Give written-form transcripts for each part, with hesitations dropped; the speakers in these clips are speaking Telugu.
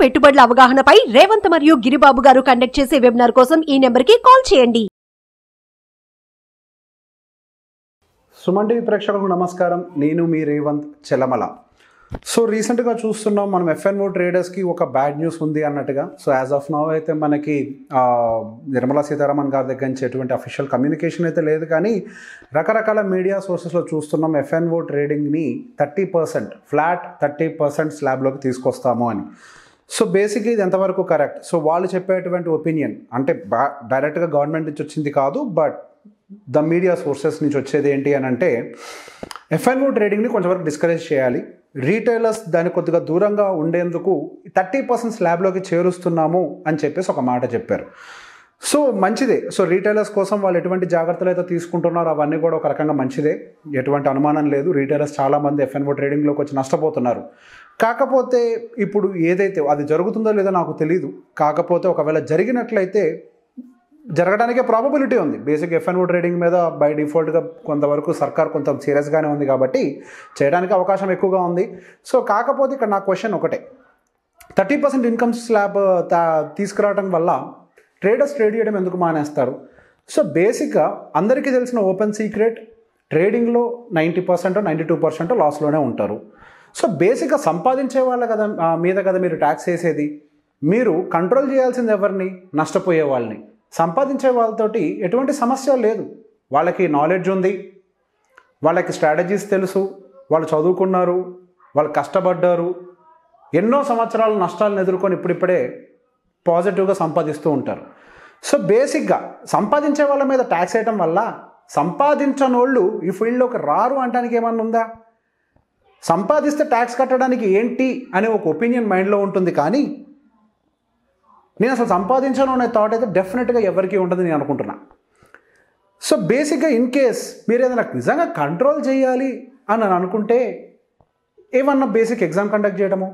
పెట్టుబడుల అవగాహనపై రేవంత్ మరియు గిరిబాబు గారు కండక్ట్ చేసే వెబినార్ కోసం ఈ నెంబర్కి కాల్ చేయండి. సుమన్ టీవీ ప్రేక్షకులకు నమస్కారం. నేను మీ రేవంత్ చెలమల. సో రీసెంట్గా చూస్తున్నాం మనం ఎఫ్ఎన్ఓ ట్రేడర్స్కి ఒక బ్యాడ్ న్యూస్ ఉంది అన్నట్టుగా. సో యాజ్ ఆఫ్ నౌ అయితే మనకి నిర్మలా సీతారామన్ గారి దగ్గర నుంచి ఎటువంటి అఫీషియల్ కమ్యూనికేషన్ అయితే లేదు, కానీ రకరకాల మీడియా సోర్సెస్లో చూస్తున్నాం ఎఫ్ఎన్ఓ ట్రేడింగ్ని 30% ఫ్లాట్ 30% స్లాబ్లోకి తీసుకొస్తాము అని. సో బేసిక్గా ఇది ఎంతవరకు కరెక్ట్? సో వాళ్ళు చెప్పేటువంటి ఒపీనియన్ అంటే డైరెక్ట్గా గవర్నమెంట్ నుంచి వచ్చింది కాదు, బట్ ద మీడియా సోర్సెస్ నుంచి వచ్చేది ఏంటి అని అంటే ఎఫ్ఎన్ఓ ట్రేడింగ్ని కొంచెం వరకు డిస్కరేజ్ చేయాలి, రీటైలర్స్ దాన్ని కొద్దిగా దూరంగా ఉండేందుకు 30% స్లాబ్లోకి చేరుస్తున్నాము అని చెప్పేసి ఒక మాట చెప్పారు. సో మంచిదే. సో రీటైలర్స్ కోసం వాళ్ళు ఎటువంటి జాగ్రత్తలు అయితే తీసుకుంటున్నారో అవన్నీ కూడా ఒక రకంగా మంచిదే, ఎటువంటి అనుమానం లేదు. రీటైలర్స్ చాలామంది ఎఫ్ఎన్ఓ ట్రేడింగ్లోకి వచ్చి నష్టపోతున్నారు. కాకపోతే ఇప్పుడు ఏదైతే అది జరుగుతుందో లేదో నాకు తెలియదు, కాకపోతే ఒకవేళ జరిగినట్లయితే జరగడానికే ప్రాబబిలిటీ ఉంది. బేసిక్ ఎఫ్ఎన్ఓ ట్రేడింగ్ మీద బై డిఫాల్ట్గా కొంతవరకు సర్కార్ కొంత సీరియస్గానే ఉంది కాబట్టి చేయడానికి అవకాశం ఎక్కువగా ఉంది. సో కాకపోతే ఇక్కడ నా క్వశ్చన్ ఒకటే, 30% ఇన్కమ్ స్లాబ్ తీసుకురావడం వల్ల ట్రేడర్స్ ట్రేడ్ చేయడం ఎందుకు మానేస్తారు? సో బేసిక్గా అందరికీ తెలిసిన ఓపెన్ సీక్రెట్, ట్రేడింగ్లో 90% 92% లాస్లోనే ఉంటారు. సో బేసిక్గా సంపాదించే వాళ్ళ మీద కదా మీరు ట్యాక్స్ వేసేది. మీరు కంట్రోల్ చేయాల్సింది ఎవరిని? నష్టపోయే వాళ్ళని. సంపాదించే వాళ్ళతోటి ఎటువంటి సమస్య లేదు, వాళ్ళకి నాలెడ్జ్ ఉంది, వాళ్ళకి స్ట్రాటజీస్ తెలుసు, వాళ్ళు చదువుకున్నారు, వాళ్ళు కష్టపడ్డారు, ఎన్నో సంవత్సరాల నష్టాలను ఎదుర్కొని ఇప్పుడిప్పుడే పాజిటివ్గా సంపాదిస్తూ ఉంటారు. సో బేసిక్గా సంపాదించే వాళ్ళ మీద ట్యాక్స్ వేయటం వల్ల సంపాదించని వాళ్ళు ఈ ఫీల్డ్లోకి రారు అంటానికి ఏమన్నా ఉందా? సంపాదిస్తే ట్యాక్స్ కట్టడానికి ఏంటి అనే ఒక ఒపీనియన్ మైండ్లో ఉంటుంది, కానీ నేను అసలు సంపాదించాను అనే థాట్ అయితే డెఫినెట్గా ఎవరికి ఉంటుంది నేను అనుకుంటున్నా. సో బేసిక్గా ఇన్ కేస్ మీరు ఏదైనా నిజంగా కంట్రోల్ చేయాలి అని అనుకుంటే ఏమన్నా బేసిక్ ఎగ్జామ్ కండక్ట్ చేయడము,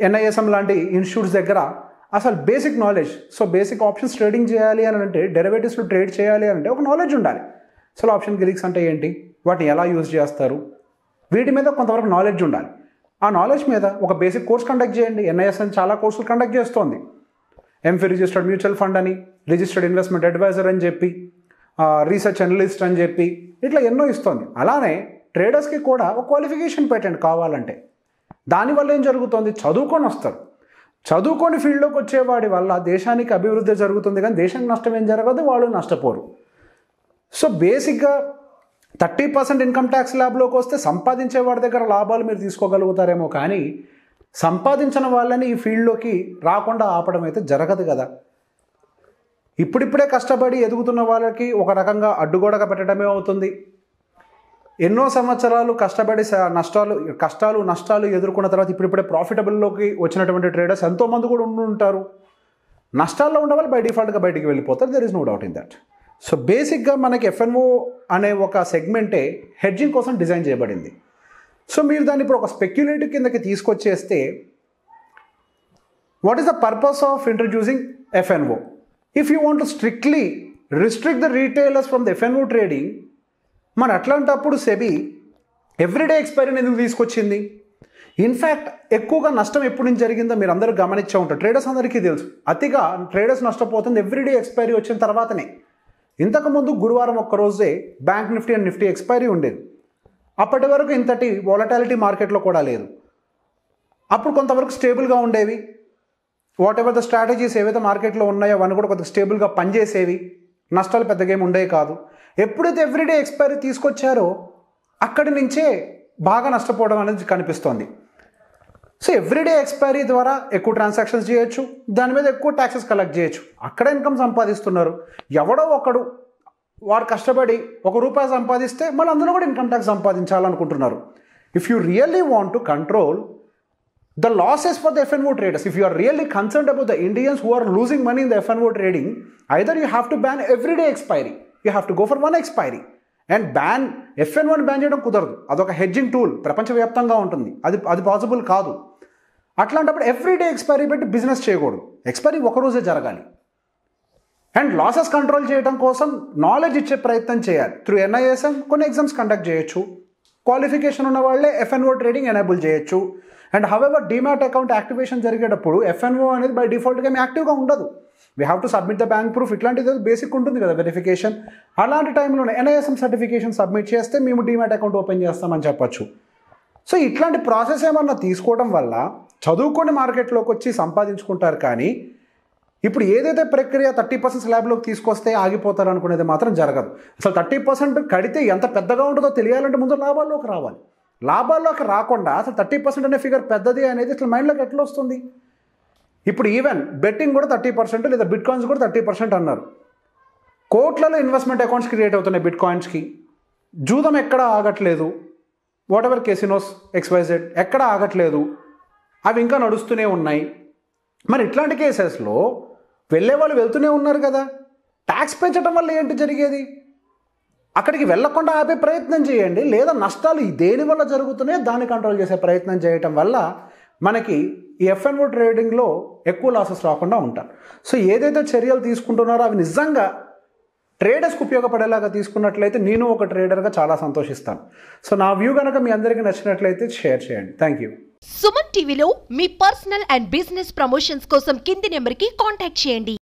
ఎన్ఐఎస్ఎం లాంటి ఇన్స్టిట్యూట్స్ దగ్గర అసలు basic knowledge. So basic options trading చేయాలి అని అంటే, డెరివేటివ్స్లో ట్రేడ్ చేయాలి అని అంటే ఒక నాలెడ్జ్ ఉండాలి. అసలు ఆప్షన్ గిరిక్స్ అంటే ఏంటి, వాటిని ఎలా యూజ్ చేస్తారు, వీటి మీద కొంతవరకు నాలెడ్జ్ ఉండాలి. ఆ నాలెడ్జ్ మీద ఒక బేసిక్ కోర్స్ కండక్ట్ చేయండి. ఎన్ఐఎస్ఎం చాలా కోర్సులు కండక్ట్ చేస్తోంది. ఎంఫీ రిజిస్టర్డ్ మ్యూచువల్ ఫండ్ అని, రిజిస్టర్డ్ ఇన్వెస్ట్మెంట్ అడ్వైజర్ అని చెప్పి, రీసెర్చ్ అనలిస్ట్ అని చెప్పి ఇట్లా ఎన్నో ఇస్తుంది. అలానే ట్రేడర్స్కి కూడా ఒక క్వాలిఫికేషన్ పెట్టండి కావాలంటే. దానివల్ల ఏం జరుగుతుంది? చదువుకొని వస్తారు. చదువుకొని ఫీల్డ్లోకి వచ్చేవాడి వల్ల దేశానికి అభివృద్ధి జరుగుతుంది, కానీ దేశానికి నష్టం ఏం జరగదు, వాళ్ళు నష్టపోరు. సో బేసిక్గా 30% ఇన్కమ్ ట్యాక్స్ ల్యాబ్లోకి వస్తే సంపాదించే వాడి దగ్గర లాభాలు మీరు తీసుకోగలుగుతారేమో, కానీ సంపాదించిన వాళ్ళని ఈ ఫీల్డ్లోకి రాకుండా ఆపడం అయితే జరగదు కదా. ఇప్పుడిప్పుడే కష్టపడి ఎదుగుతున్న వాళ్ళకి ఒక రకంగా అడ్డుగోడగా పెట్టడమే అవుతుంది. ఎన్నో సంవత్సరాలు కష్టపడి కష్టాలు నష్టాలు ఎదుర్కొన్న తర్వాత ఇప్పుడిప్పుడే ప్రాఫిటబుల్లోకి వచ్చినటువంటి ట్రేడర్స్ ఎంతోమంది కూడా ఉంటారు. నష్టాల్లో ఉన్న వాళ్ళు బై డిఫాల్ట్గా బయటికి వెళ్ళిపోతారు. There is no doubt in that. So బేసిక్గా మనకి ఎఫ్ఎన్ఓ అనే ఒక సెగ్మెంటే హెడ్జింగ్ కోసం డిజైన్ చేయబడింది. సో మీరు దాన్ని ఇప్పుడు ఒక స్పెక్యులేటివ్ కిందకి తీసుకొచ్చేస్తే, what is the purpose of introducing F N O? If you want to strictly restrict the retailers from the F N O trading, మరి అట్లాంటప్పుడు సెబీ ఎవ్రీడే ఎక్స్పైరీని ఎందుకు తీసుకొచ్చింది? ఇన్ఫ్యాక్ట్ ఎక్కువగా నష్టం ఎప్పటి నుంచి జరిగిందో మీరు అందరూ గమనించే ఉంటారు. ట్రేడర్స్ అందరికీ తెలుసు, అతిగా ట్రేడర్స్ నష్టపోతుంది ఎవ్రీడే ఎక్స్పైరీ వచ్చిన తర్వాతనే. ఇంతకుముందు గురువారం ఒక్కరోజే bank Nifty and Nifty expiry ఉండేది. అప్పటి వరకు ఇంతటి వాలటాలిటీ మార్కెట్లో కూడా లేదు. అప్పుడు కొంతవరకు స్టేబుల్గా ఉండేవి. వాట్ ఎవర్ ద స్ట్రాటజీస్ ఏవైతే మార్కెట్లో ఉన్నాయో అవన్నీ కూడా కొంత స్టేబుల్గా పనిచేసేవి, నష్టాలు పెద్దగా ఏమి ఉండేవి కాదు. ఎప్పుడైతే ఎవ్రీడే ఎక్స్పైరీ తీసుకొచ్చారో అక్కడి నుంచే బాగా నష్టపోవడం అనేది కనిపిస్తోంది. సో ఎవ్రీడే ఎక్స్పైరీ ద్వారా ఎక్కువ ట్రాన్సాక్షన్స్ చేయొచ్చు, దాని మీద ఎక్కువ ట్యాక్సెస్ కలెక్ట్ చేయొచ్చు, అక్కడ ఇన్కమ్ సంపాదిస్తున్నారు. ఎవడో ఒకడు వాడు కష్టపడి ₹1 సంపాదిస్తే మళ్ళీ అందులో కూడా ఇన్కమ్ ట్యాక్స్ సంపాదించాలనుకుంటున్నారు. If you really want to control the losses for the F N O traders, if you are really concerned about the Indians who are losing money in the F N O trading, either you have to ban everyday expiry, you have to go for one expiry. And ఎఫ్ఎన్ఓని బ్యాన్ చేయడం కుదరదు, అదొక హెడ్జింగ్ టూల్, ప్రపంచవ్యాప్తంగా ఉంటుంది, అది పాసిబుల్ కాదు. అట్లాంటప్పుడు ఎవ్రీడే ఎక్స్పైరీ పెట్టి బిజినెస్ చేయకూడదు, ఎక్స్పైరీ ఒకరోజే జరగాలి. అండ్ లాసెస్ కంట్రోల్ చేయడం కోసం నాలెడ్జ్ ఇచ్చే ప్రయత్నం చేయాలి. త్రూ ఎన్ఐఎస్ఎం కొన్ని ఎగ్జామ్స్ కండక్ట్ చేయొచ్చు, క్వాలిఫికేషన్ ఉన్న వాళ్ళే ఎఫ్ఎన్ఓ ట్రేడింగ్ ఎనేబుల్ చేయొచ్చు. And however demat account activation జరిగేటప్పుడు ఎఫ్ఎన్ఓ అనేది బై డిఫాల్ట్గా మీ యాక్టివ్గా ఉండదు. We have to submit the bank proof, ఇట్లాంటిది బేసిక్ ఉంటుంది కదా వెరిఫికేషన్. అలాంటి టైంలోనే NISM సర్టిఫికేషన్ సబ్మిట్ చేస్తే మేము డీమ్యాట్ అకౌంట్ ఓపెన్ చేస్తామని చెప్పొచ్చు. సో ఇట్లాంటి ప్రాసెస్ ఏమన్నా తీసుకోవడం వల్ల చదువుకొని మార్కెట్లోకి వచ్చి సంపాదించుకుంటారు, కానీ ఇప్పుడు ఏదైతే ప్రక్రియ 30% స్లాబ్లోకి తీసుకొస్తే ఆగిపోతారు అనుకునేది మాత్రం జరగదు. అసలు 30% కడితే ఎంత పెద్దగా ఉంటుందో తెలియాలంటే ముందు లాభాల్లోకి రావాలి. లాభాల్లోకి రాకుండా అసలు 30% అనే ఫిగర్ పెద్దది అనేది అసలు మైండ్లోకి ఎట్లా వస్తుంది? ఇప్పుడు ఈవెన్ బెట్టింగ్ కూడా 30% లేదా బిట్ కాయిన్స్ కూడా 30% అన్నారు. కోట్లలో ఇన్వెస్ట్మెంట్ అకౌంట్స్ క్రియేట్ అవుతున్నాయి బిట్ కాయిన్స్కి. జూదం ఎక్కడ ఆగట్లేదు, వాట్ ఎవర్ కెసినోస్ XYZ ఎక్కడ ఆగట్లేదు, అవి ఇంకా నడుస్తూనే ఉన్నాయి. మరి ఇట్లాంటి కేసెస్లో వెళ్ళే వాళ్ళు వెళ్తూనే ఉన్నారు కదా. ట్యాక్స్ పెంచడం వల్ల ఏంటి జరిగేది? అక్కడికి వెళ్ళకుండా ఆపే ప్రయత్నం చేయండి, లేదా నష్టాలు దేని వల్ల జరుగుతున్నాయో దాన్ని కంట్రోల్ చేసే ప్రయత్నం చేయటం వల్ల మనకి ఈ ఎఫ్ఎన్ఓ ట్రేడింగ్లో ఎక్కువ లాసెస్ రాకుండా ఉంటారు. సో ఏదైతే చర్యలు తీసుకుంటున్నారో అవి నిజంగా ట్రేడర్స్కి ఉపయోగపడేలాగా తీసుకున్నట్లయితే నేను ఒక ట్రేడర్గా చాలా సంతోషిస్తాను. సో నా వ్యూ కనుక మీ అందరికీ నచ్చినట్లయితే షేర్ చేయండి. Thank you. సుమన్ టీవీలో మీ పర్సనల్ అండ్ బిజినెస్ ప్రమోషన్స్ కోసం కింది నెంబర్కి కాంటాక్ట్ చేయండి.